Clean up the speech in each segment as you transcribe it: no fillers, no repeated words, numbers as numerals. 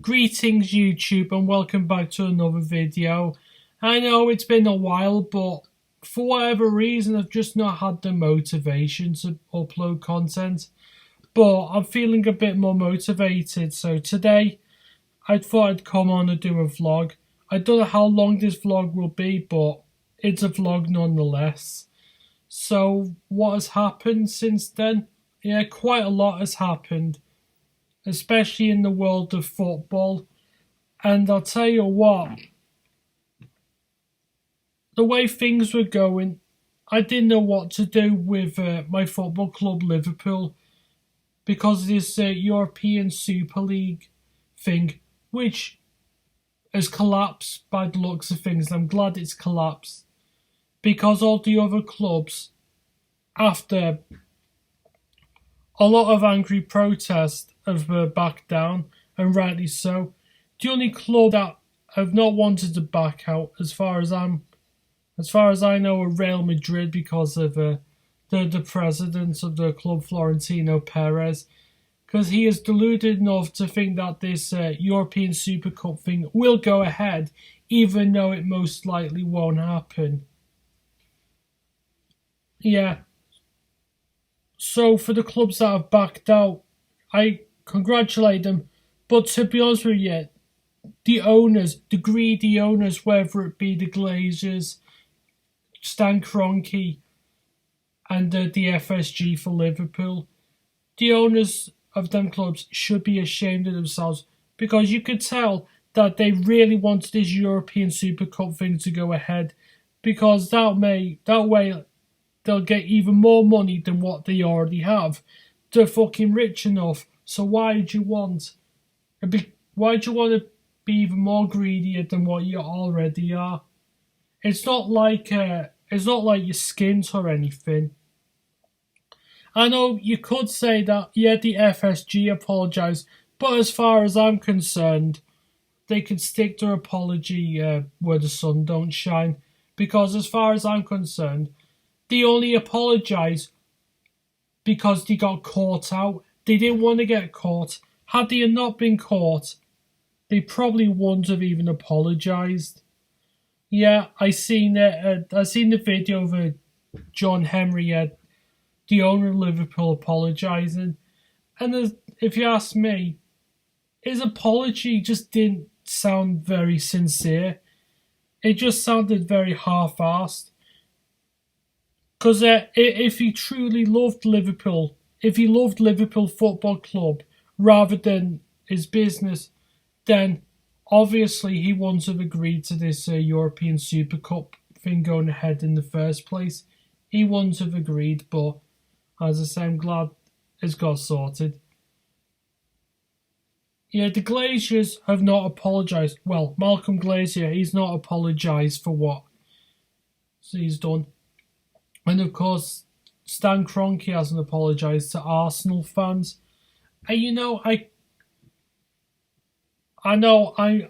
Greetings YouTube and welcome back to another video. I know it's been a while, but for whatever reason I've just not had the motivation to upload content. But I'm feeling a bit more motivated, so today I thought I'd come on and do a vlog. I don't know how long this vlog will be, but it's a vlog nonetheless. So what has happened since then? Yeah, quite a lot has happened, especially in the world of football. And I'll tell you what, the way things were going, I didn't know what to do with my football club Liverpool because of this European Super League thing, which has collapsed by the looks of things. I'm glad it's collapsed because all the other clubs, after a lot of angry protest, have backed down, and rightly so. The only club that have not wanted to back out, as far as I know, are Real Madrid because of the president of the club, Florentino Perez, because he is deluded enough to think that this European Super Cup thing will go ahead, even though it most likely won't happen. Yeah. So for the clubs that have backed out, I congratulate them. But to be honest with you, the owners, the greedy owners, whether it be the Glazers, Stan Kroenke, and the FSG for Liverpool, the owners of them clubs should be ashamed of themselves, because you could tell that they really wanted this European Super Cup thing to go ahead, because that way they'll get even more money than what they already have. They're fucking rich enough, so why do you want to be even more greedier than what you already are? It's not like you're skint or anything. I know you could say that, yeah, the FSG apologised, but as far as I'm concerned, they can stick their apology where the sun don't shine, because as far as I'm concerned, they only apologise because they got caught out. They didn't want to get caught. Had they not been caught, they probably wouldn't have even apologised. Yeah, I seen the video of John Henry, the owner of Liverpool, apologising. And if you ask me, his apology just didn't sound very sincere. It just sounded very half-assed. Because if he truly loved Liverpool, if he loved Liverpool Football Club rather than his business, then obviously he wouldn't have agreed to this European Super Cup thing going ahead in the first place. He wouldn't have agreed, but as I say, I'm glad it's got sorted. Yeah, the Glazers have not apologised. Well, Malcolm Glazer, he's not apologised for what he's done. And of course, Stan Kroenke hasn't apologised to Arsenal fans. And you know, I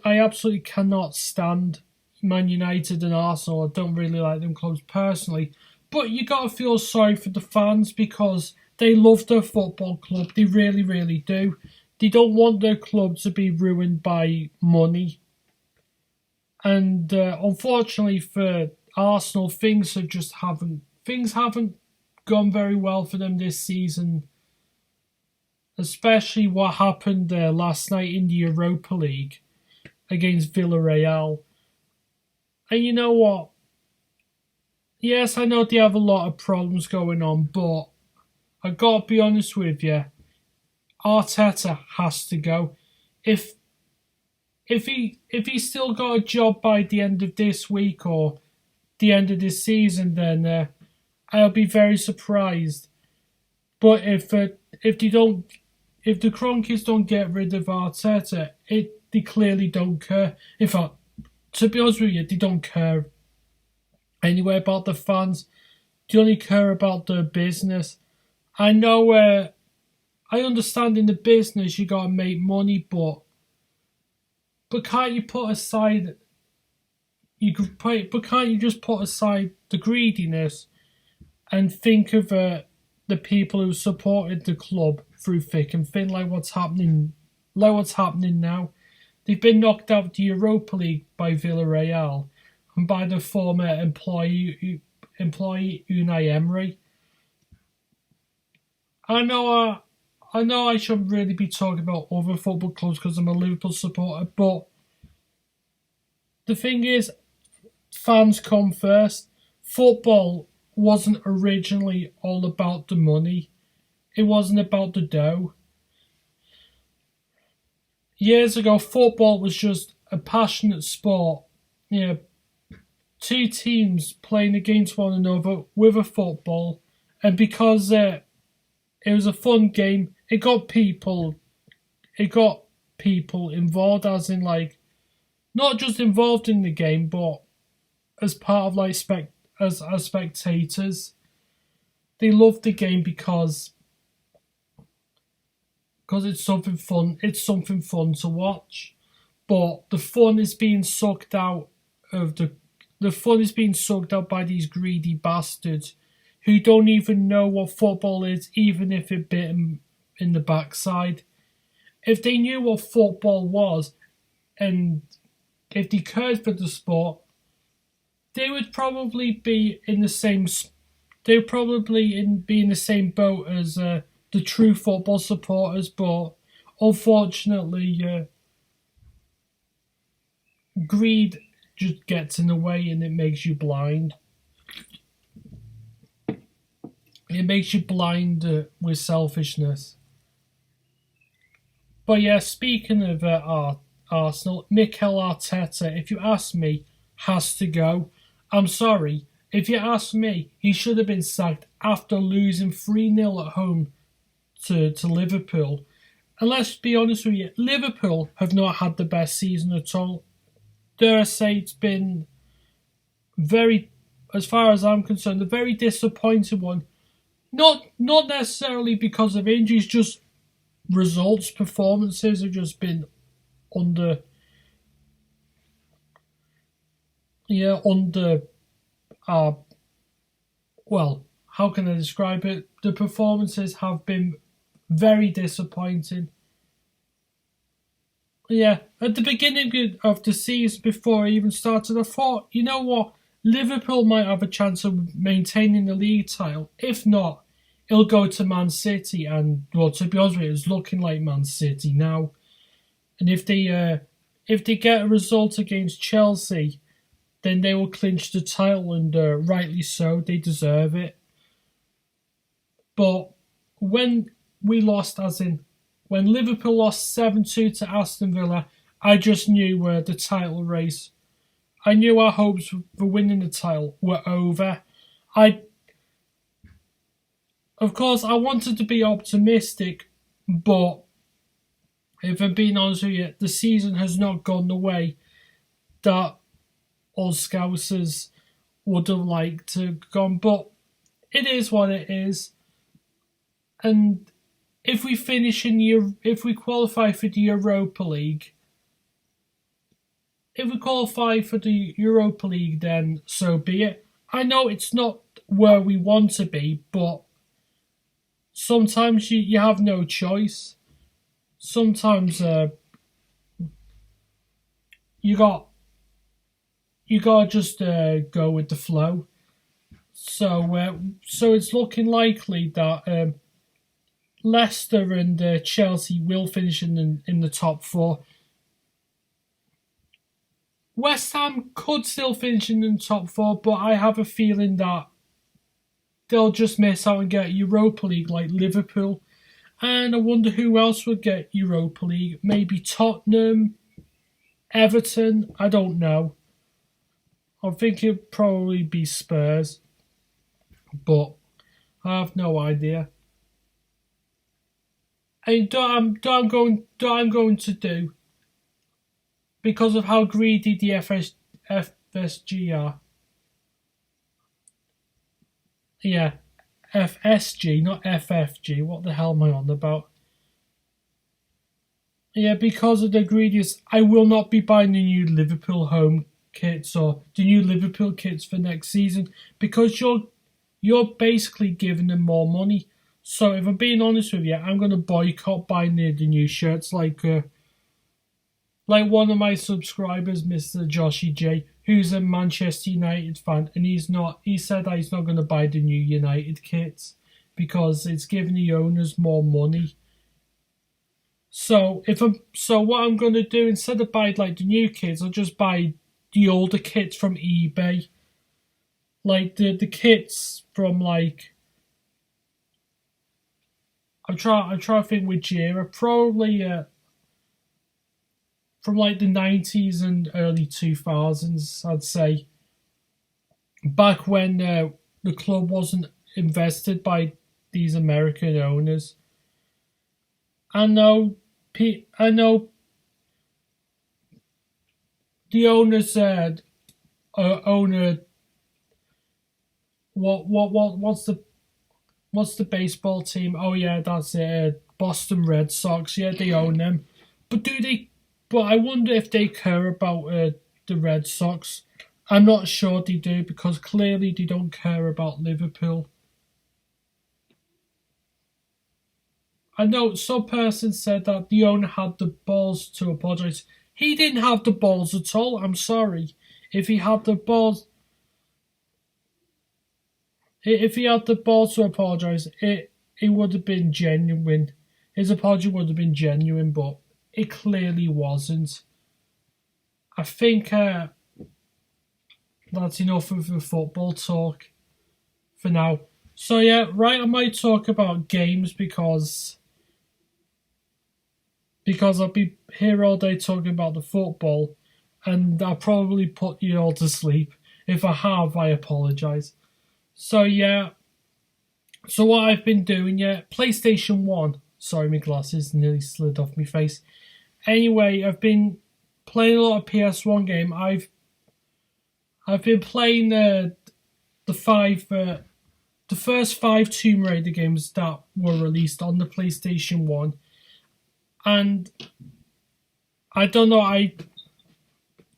absolutely cannot stand Man United and Arsenal. I don't really like them clubs personally. But you got to feel sorry for the fans because they love their football club. They really, really do. They don't want their club to be ruined by money. And unfortunately for Arsenal, things haven't gone very well for them this season. Especially what happened last night in the Europa League against Villarreal. And you know what? Yes, I know they have a lot of problems going on, but I gotta be honest with you, Arteta has to go. If he's still got a job by the end of this week or the end of this season, then I'll be very surprised. But if the Kroenkes don't get rid of Arteta, they clearly don't care. In fact, to be honest with you, they don't care anyway about the fans. They only care about their business. I know, I understand in the business you gotta make money, but can't you put aside? But can't you just put aside the greediness and think of the people who supported the club through thick and thin, like what's happening now? They've been knocked out of the Europa League by Villarreal and by the former employee Unai Emery. I know I shouldn't really be talking about other football clubs because I'm a Liverpool supporter, but the thing is, fans come first. Football wasn't originally all about the money. It wasn't about the dough. Years ago, football was just a passionate sport. You know, two teams playing against one another with a football, and because it was a fun game, it got people involved, as in like not just involved in the game, but as part of like as spectators. They loved the game because it's something fun. It's something fun to watch, but the fun is being sucked out of the fun is being sucked out by these greedy bastards who don't even know what football is, even if it bit them in the backside. If they knew what football was, and if they cared for the sport, they would probably be in the same. They would probably be in the same boat as the true football supporters, but unfortunately, greed just gets in the way and it makes you blind. It makes you blind with selfishness. But yeah, speaking of Arsenal, Mikel Arteta, if you ask me, has to go. I'm sorry. If you ask me, he should have been sacked after losing 3-0 at home to Liverpool. And let's be honest with you, Liverpool have not had the best season at all. Dare I say it's been very, as far as I'm concerned, a very disappointing one. Not necessarily because of injuries, just results, performances have just been under well, how can I describe it? The performances have been very disappointing. Yeah, at the beginning of the season, before I even started, I thought, you know what, Liverpool might have a chance of maintaining the league title. If not, it'll go to Man City, and well, to be honest with you, it's looking like Man City now. And if they get a result against Chelsea, then they will clinch the title, and rightly so, they deserve it. But when we lost, as in when Liverpool lost 7-2 to Aston Villa, I just knew the title race. I knew our hopes for winning the title were over. Of course, I wanted to be optimistic, but if I'm being honest with you, the season has not gone the way that us Scousers would have liked to have gone. But it is what it is. And if we if we qualify for the Europa League, then so be it. I know it's not where we want to be, but sometimes you have no choice. Sometimes you got just go with the flow. So it's looking likely that Leicester and Chelsea will finish in the top four. West Ham could still finish in the top four, but I have a feeling that they'll just miss out and get Europa League like Liverpool. And I wonder who else would get Europa League. Maybe Tottenham, Everton, I don't know. I think it'd probably be Spurs, but I have no idea. And I'm going to do, because of how greedy the FSG are. Yeah, FSG, not FFG. What the hell am I on about? Yeah, because of the greediness, I will not be buying the new Liverpool home kits or the new Liverpool kits for next season, because you're basically giving them more money. So if I'm being honest with you, I'm going to boycott buying the new shirts. Like Like one of my subscribers, Mr. Joshy J, who's a Manchester United fan, and he said that he's not going to buy the new United kits because it's giving the owners more money. So what I'm going to do, instead of buying like the new kits, I'll just buy the older kits from eBay. Like the kits from like, I'm trying to think which era, probably from like the 90s and early 2000s, I'd say. Back when the club wasn't invested by these American owners. I know the owner said, owner, what's the baseball team? Oh yeah, that's it. Boston Red Sox. Yeah, they own them. But do they? But I wonder if they care about the Red Sox. I'm not sure they do because clearly they don't care about Liverpool. I know some person said that the owner had the balls to apologise. He didn't have the balls at all. I'm sorry. If he had the balls to apologise, it would have been genuine. His apology would have been genuine, but it clearly wasn't. I think that's enough of the football talk for now. So yeah, right, I might talk about games because I'll be here all day talking about the football, and I'll probably put you all to sleep. If I have, I apologise. So yeah, so what I've been doing, PlayStation 1. Sorry, my glasses nearly slid off my face. Anyway, I've been playing a lot of PS1 game. I've been playing the first 5 Tomb Raider games that were released on the PlayStation 1. And I don't know,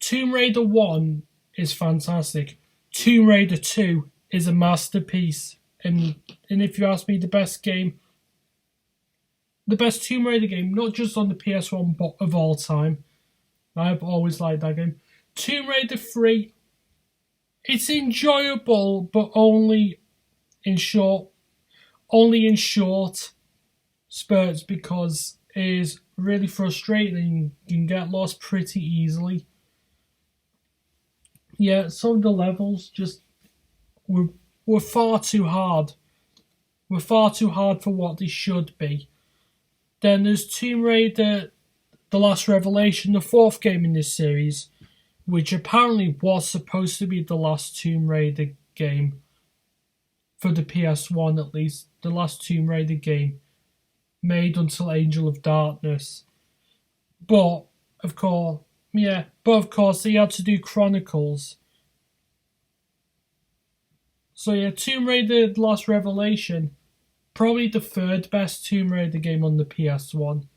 Tomb Raider 1 is fantastic. Tomb Raider 2 is a masterpiece. And if you ask me, the best Tomb Raider game, not just on the PS1 but of all time. I've always liked that game. Tomb Raider 3, it's enjoyable, but only in short spurts because it is really frustrating and you can get lost pretty easily. Yeah, some of the levels just were far too hard. Were far too hard for what they should be. Then there's Tomb Raider The Last Revelation, the 4th game in this series, which apparently was supposed to be the last Tomb Raider game for the PS1 at least, the last Tomb Raider game made until Angel of Darkness. But of course they had to do Chronicles. So yeah, Tomb Raider The Last Revelation, probably the 3rd best Tomb Raider game on the PS1.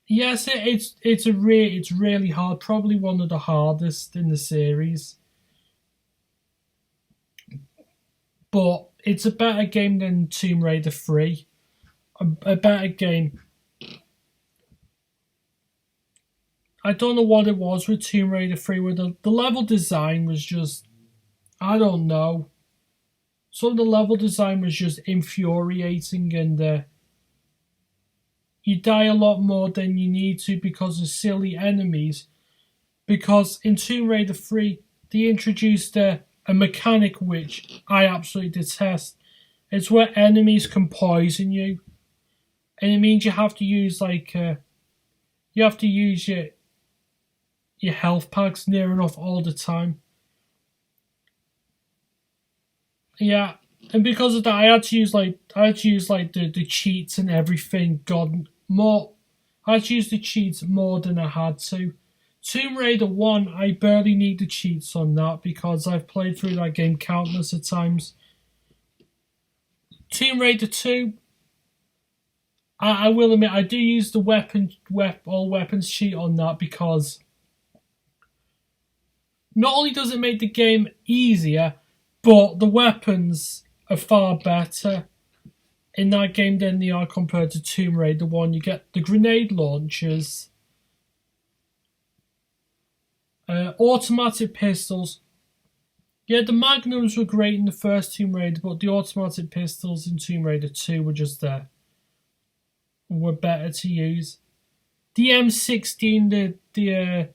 Yes, it's really hard, probably one of the hardest in the series. But it's a better game than Tomb Raider 3. A better game. I don't know what it was with Tomb Raider 3, where the level design was just, I don't know. Some of the level design was just infuriating, and you die a lot more than you need to because of silly enemies. Because in Tomb Raider 3, they introduced a mechanic which I absolutely detest. It's where enemies can poison you, and it means you have to use your health packs near enough all the time. Yeah, and because of that, I had to use the cheats and everything. I had to use the cheats more than I had to. Tomb Raider 1, I barely need the cheats on that because I've played through that game countless of times. Tomb Raider 2, I will admit, I do use the all weapons cheat on that because not only does it make the game easier, but the weapons are far better. in that game than they are compared to Tomb Raider 1. You get the grenade launchers, automatic pistols. Yeah, the Magnums were great in the first Tomb Raider, but the automatic pistols in Tomb Raider 2 were just were better to use. The M16, the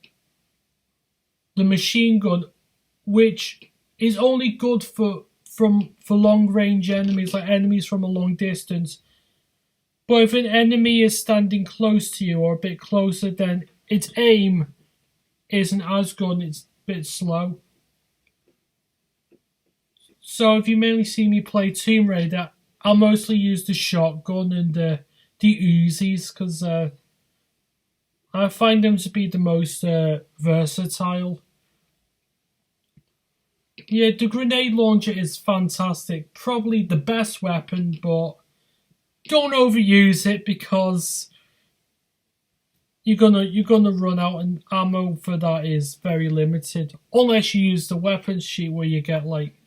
machine gun, which is only good for long range enemies, like enemies from a long distance. But if an enemy is standing close to you or a bit closer, then its aim isn't as good. It's a bit slow. So if you mainly see me play Tomb Raider, I'll mostly use the shotgun and the Uzis because I find them to be the most versatile. Yeah, the grenade launcher is fantastic. Probably the best weapon, but don't overuse it because you're gonna run out, and ammo for that is very limited. Unless you use the weapons sheet where you get like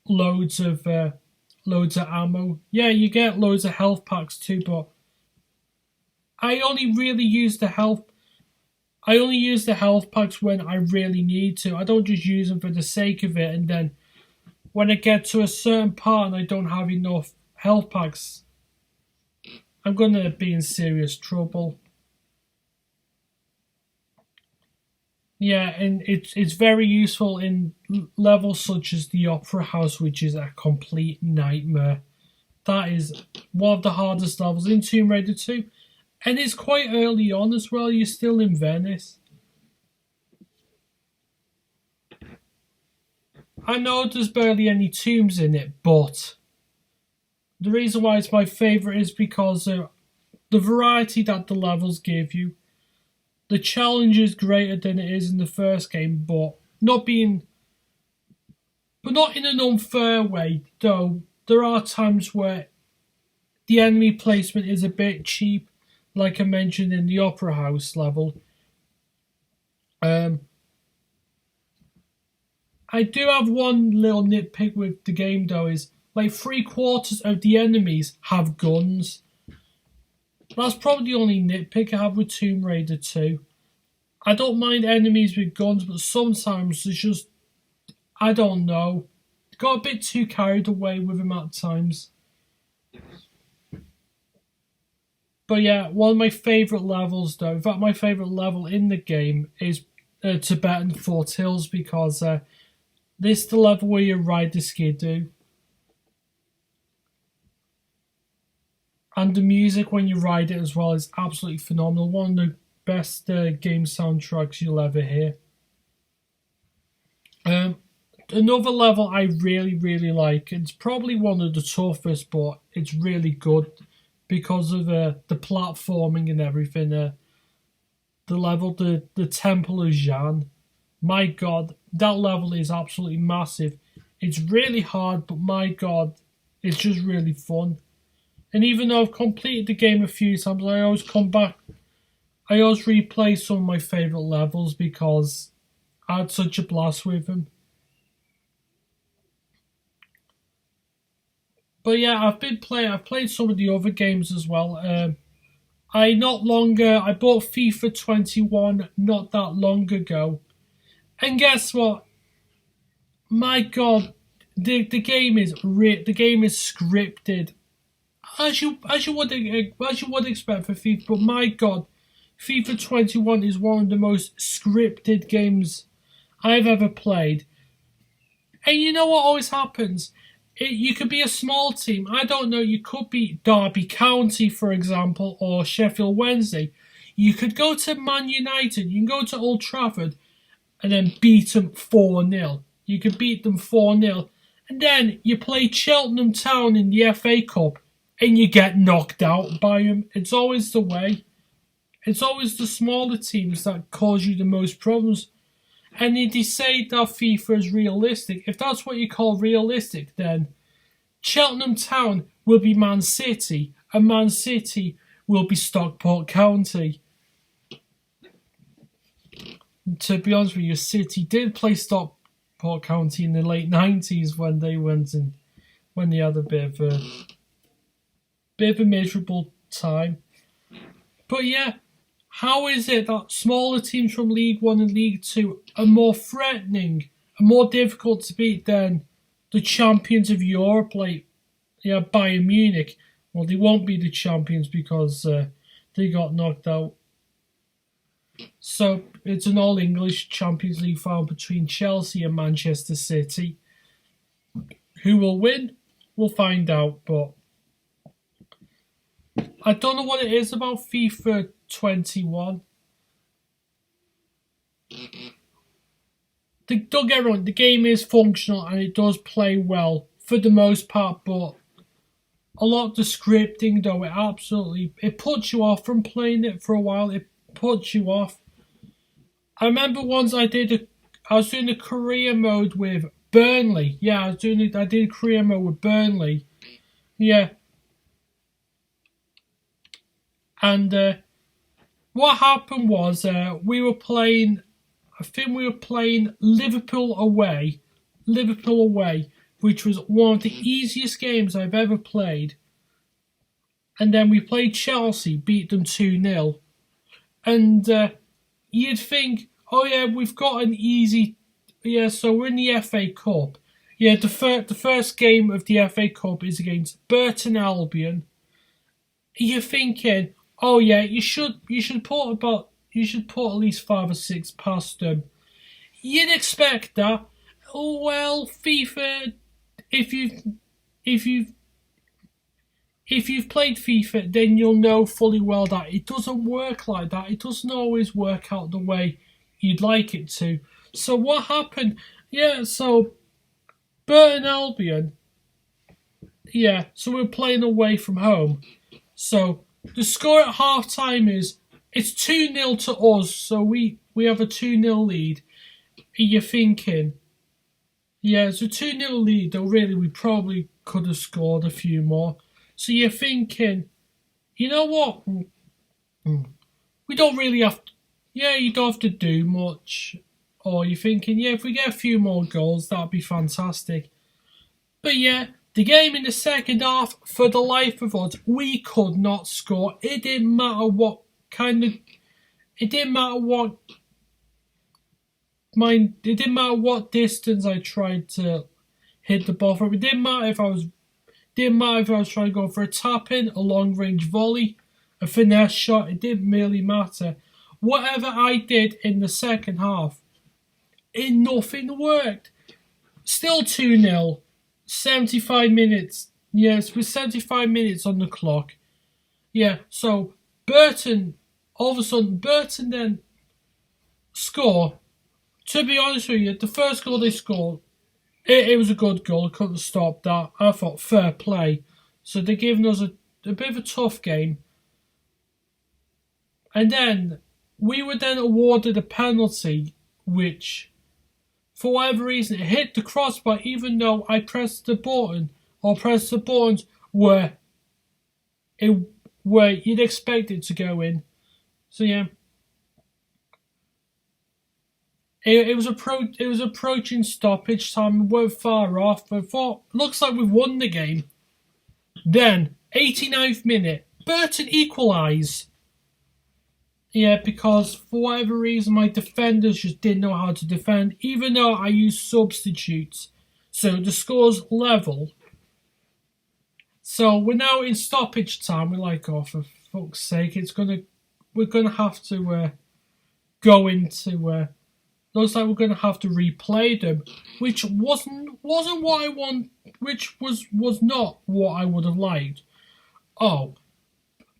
loads of ammo. Yeah, you get loads of health packs too, but I only really use the health. I only use the health packs when I really need to. I don't just use them for the sake of it, and then when I get to a certain part and I don't have enough health packs, I'm gonna be in serious trouble. Yeah, and it's very useful in levels such as the Opera House, which is a complete nightmare. That is one of the hardest levels in Tomb Raider 2. And it's quite early on as well, you're still in Venice. I know there's barely any tombs in it, but the reason why it's my favourite is because of the variety that the levels give you. The challenge is greater than it is in the first game, but not in an unfair way, though there are times where the enemy placement is a bit cheap, like I mentioned in the Opera House level. I do have one little nitpick with the game though, is like 3/4 of the enemies have guns. That's probably the only nitpick I have with Tomb Raider 2. I don't mind enemies with guns, but sometimes it's just, I don't know, got a bit too carried away with them at times. But yeah, one of my favourite levels though, in fact my favourite level in the game is Tibetan Foothills, because this is the level where you ride the skidoo. And the music when you ride it as well is absolutely phenomenal. One of the best game soundtracks you'll ever hear. Another level I really, really like, it's probably one of the toughest, but it's really good because of the platforming and everything. The level, the Temple of Jan. My god, that level is absolutely massive. It's really hard, but my god, it's just really fun. And even though I've completed the game a few times, I always come back. I always replay some of my favourite levels because I had such a blast with them. But yeah, I've played some of the other games as well. I bought FIFA 21 not that long ago. And guess what? My god, the game is scripted. As you would expect for FIFA, but my god, FIFA 21 is one of the most scripted games I've ever played. And you know what always happens? You could be a small team. I don't know, you could be Derby County, for example, or Sheffield Wednesday. You could go to Man United, you can go to Old Trafford, and then beat them 4-0. You could beat them 4-0. And then you play Cheltenham Town in the FA Cup, and you get knocked out by them. It's always the way. It's always the smaller teams that cause you the most problems. And if they say that FIFA is realistic, if that's what you call realistic, then Cheltenham Town will be Man City, and Man City will be Stockport County. To be honest with you, City did play Stockport County in the late 90s when they had a bit of bit of a miserable time. But yeah, how is it that smaller teams from League One and League Two are more threatening and more difficult to beat than the champions of Europe, like Bayern Munich? Well, they won't be the champions because they got knocked out. So it's an all-English Champions League final between Chelsea and Manchester City. Who will win? We'll find out, but I don't know what it is about FIFA 21. Don't get me wrong, the game is functional and it does play well for the most part, but a lot of the scripting, though, it puts you off from playing it for a while. It puts you off. I remember once I was doing the career mode with Burnley. Yeah, I did career mode with Burnley. Yeah. And what happened was we were playing Liverpool away, which was one of the easiest games I've ever played. And then we played Chelsea, beat them 2-0. And you'd think, oh yeah, we've got an easy... Yeah, so we're in the FA Cup. Yeah, the first game of the FA Cup is against Burton Albion. You're thinking, oh yeah, you should put at least 5 or 6 past them. You'd expect that. Oh well, FIFA, if you've played FIFA, then you'll know fully well that it doesn't work like that. It doesn't always work out the way you'd like it to. So what happened? Yeah, so Burton Albion. Yeah, so we're playing away from home. So the score at half time it's 2-0 to us. So we have a 2-0 lead. You're thinking, yeah, it's a 2-0 lead, though really we probably could have scored a few more. So you're thinking, you know what? We don't really have to, you don't have to do much. Or you're thinking, yeah, if we get a few more goals, that'd be fantastic. But yeah, the game in the second half, for the life of us, we could not score. It didn't matter what distance I tried to hit the ball from. It didn't matter if I was trying to go for a tap in, a long range volley, a finesse shot. It didn't really matter. Whatever I did in the second half, nothing worked. Still 2-0. 75 minutes. Yes, with 75 minutes on the clock. Yeah, so Burton, all of a sudden, then score. To be honest with you, the first goal they scored, it was a good goal. I couldn't stop that. I thought fair play. So they're giving us a bit of a tough game. And then we were then awarded a penalty, which, for whatever reason, it hit the crossbar even though I pressed the button, or pressed the buttons where you'd expect it to go in. So yeah. It was approaching stoppage time. We weren't far off. I thought, looks like we've won the game. Then, 89th minute, Burton equalise. Yeah, because for whatever reason, my defenders just didn't know how to defend, even though I used substitutes. So the score's level. So we're now in stoppage time. We're like, oh, for fuck's sake, we're gonna have to go into. Looks like we're going to have to replay them, which wasn't what I want, which was not what I would have liked. Oh,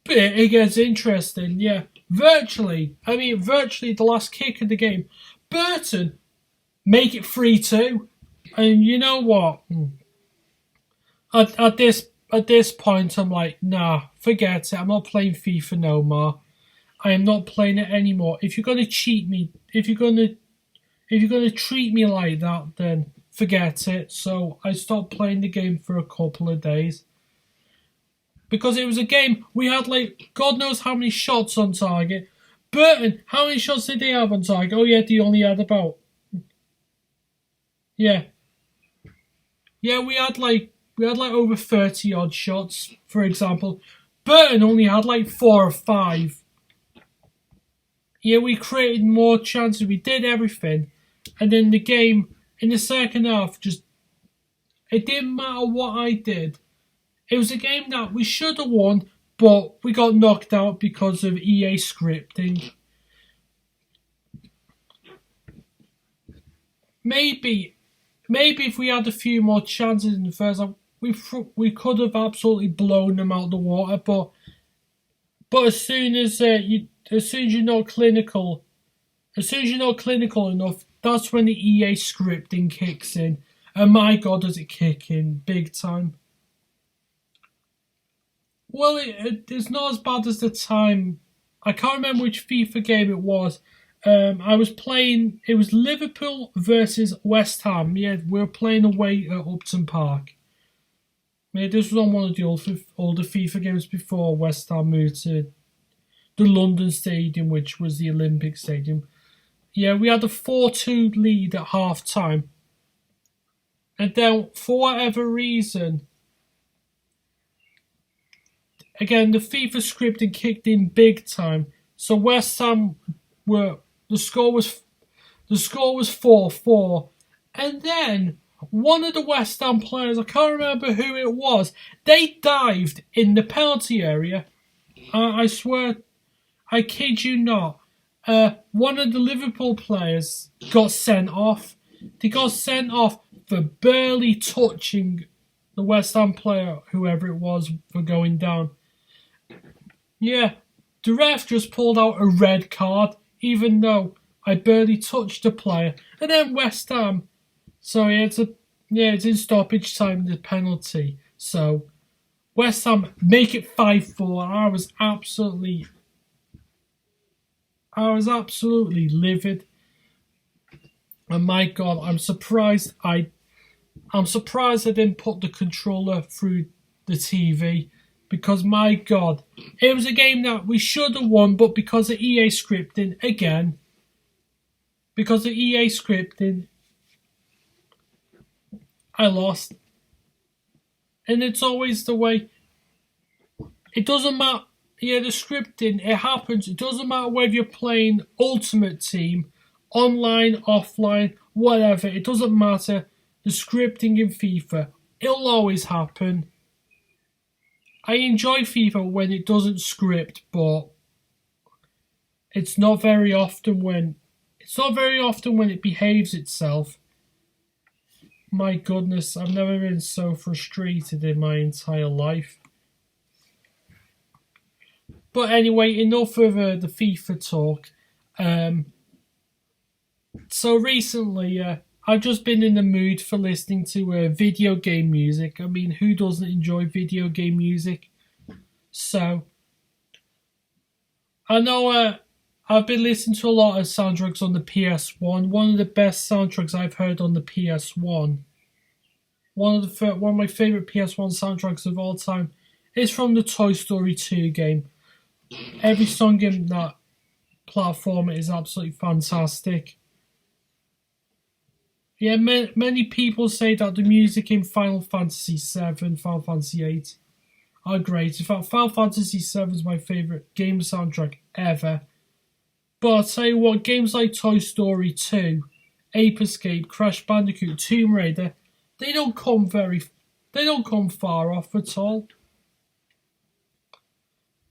but it gets interesting, yeah. Virtually the last kick of the game, Burton make it 3-2, and you know what? At this point, I'm like, nah, forget it. I'm not playing FIFA no more. I am not playing it anymore. If you're going to cheat me, if you're going to treat me like that, then forget it. So I stopped playing the game for a couple of days. Because it was a game, we had like, God knows how many shots on target. Burton, how many shots did they have on target? Oh yeah, they only had about... Yeah. Yeah, we had like we had like over 30 odd shots, for example. Burton only had like 4 or 5. Yeah, we created more chances, we did everything, and then the game in the second half just it didn't matter what I did. It was a game that we should have won, but we got knocked out because of EA scripting. Maybe if we had a few more chances in the first half, we could have absolutely blown them out of the water. But as soon as you're not clinical, enough, that's when the EA scripting kicks in. And my God, does it kick in big time? Well, it's not as bad as the time. I can't remember which FIFA game it was. I was playing. It was Liverpool versus West Ham. Yeah, we were playing away at Upton Park. Yeah, this was on one of the older FIFA games before West Ham moved to the London Stadium, which was the Olympic Stadium. Yeah, we had a 4-2 lead at half time. And then, for whatever reason, again, the FIFA scripting kicked in big time. So West Ham the score was 4-4. And then one of the West Ham players, I can't remember who it was, they dived in the penalty area. I swear, I kid you not. One of the Liverpool players got sent off. They got sent off for barely touching the West Ham player, whoever it was, for going down. Yeah, the ref just pulled out a red card, even though I barely touched the player. And then West Ham, so it's in stoppage time, the penalty. So West Ham make it 5-4. I was absolutely livid. And my God, I'm surprised I didn't put the controller through the TV, because my God, it was a game that we should have won, but because of EA scripting, I lost. And it's always the way. It doesn't matter. Yeah, the scripting, it happens. It doesn't matter whether you're playing Ultimate Team, online, offline, whatever. It doesn't matter. The scripting in FIFA, it'll always happen. I enjoy FIFA when it doesn't script, but it's not very often when it behaves itself. My goodness, I've never been so frustrated in my entire life. But anyway, enough of the FIFA talk. So recently, I've just been in the mood for listening to video game music. I mean, who doesn't enjoy video game music? So, I know I've been listening to a lot of soundtracks on the PS1. One of the best soundtracks I've heard on the PS1. One of my favourite PS1 soundtracks of all time is from the Toy Story 2 game. Every song in that platform is absolutely fantastic. Yeah, many people say that the music in Final Fantasy VII, Final Fantasy VIII are great. In fact, Final Fantasy VII is my favourite game soundtrack ever. But I'll tell you what, games like Toy Story 2, Ape Escape, Crash Bandicoot, Tomb Raider, they don't come far off at all.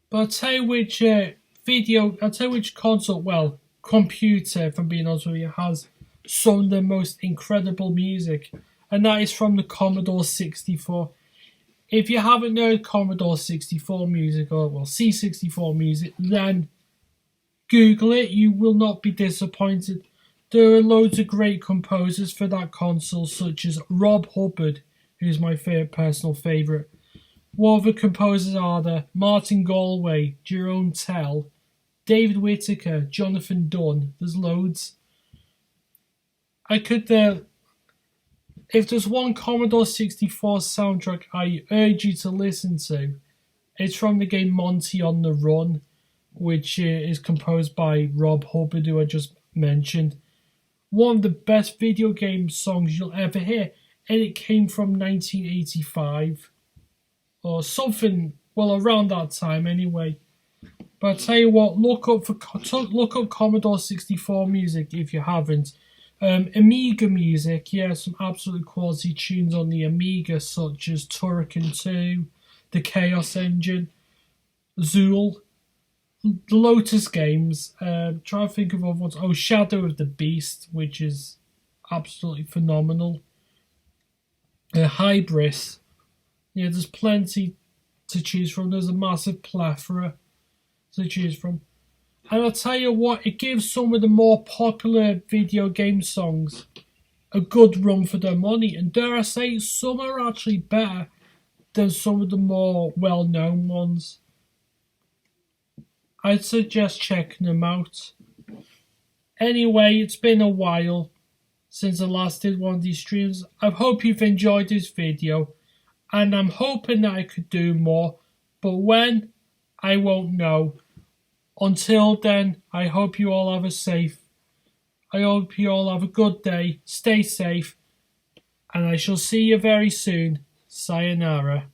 But I'll tell you which console, computer, if I'm being honest with you, has some of the most incredible music, and that is from the Commodore 64. If you haven't heard Commodore 64 music, or C64 music, then Google it, you will not be disappointed. There are loads of great composers for that console, such as Rob Hubbard, who's my personal favourite. What other composers are there? Martin Galway, Jerome Tell, David Whittaker, Jonathan Dunn. There's loads. If there's one Commodore 64 soundtrack I urge you to listen to, it's from the game Monty on the Run, which is composed by Rob Hubbard, who I just mentioned. One of the best video game songs you'll ever hear. and it came from 1985 or something. Well, around that time anyway. But I tell you what, look up Commodore 64 music if you haven't. Amiga music, yeah, some absolute quality tunes on the Amiga, such as Turrican 2, the Chaos Engine, Zool, the Lotus games. Try to think of other ones. Oh, Shadow of the Beast, which is absolutely phenomenal. Hybris. Yeah, there's plenty to choose from. There's a massive plethora to choose from. And I'll tell you what, it gives some of the more popular video game songs a good run for their money. And dare I say, some are actually better than some of the more well-known ones. I'd suggest checking them out. Anyway, it's been a while since I last did one of these streams. I hope you've enjoyed this video, and I'm hoping that I could do more, but when, I won't know. Until then, I hope you all have a good day, stay safe, and I shall see you very soon. Sayonara.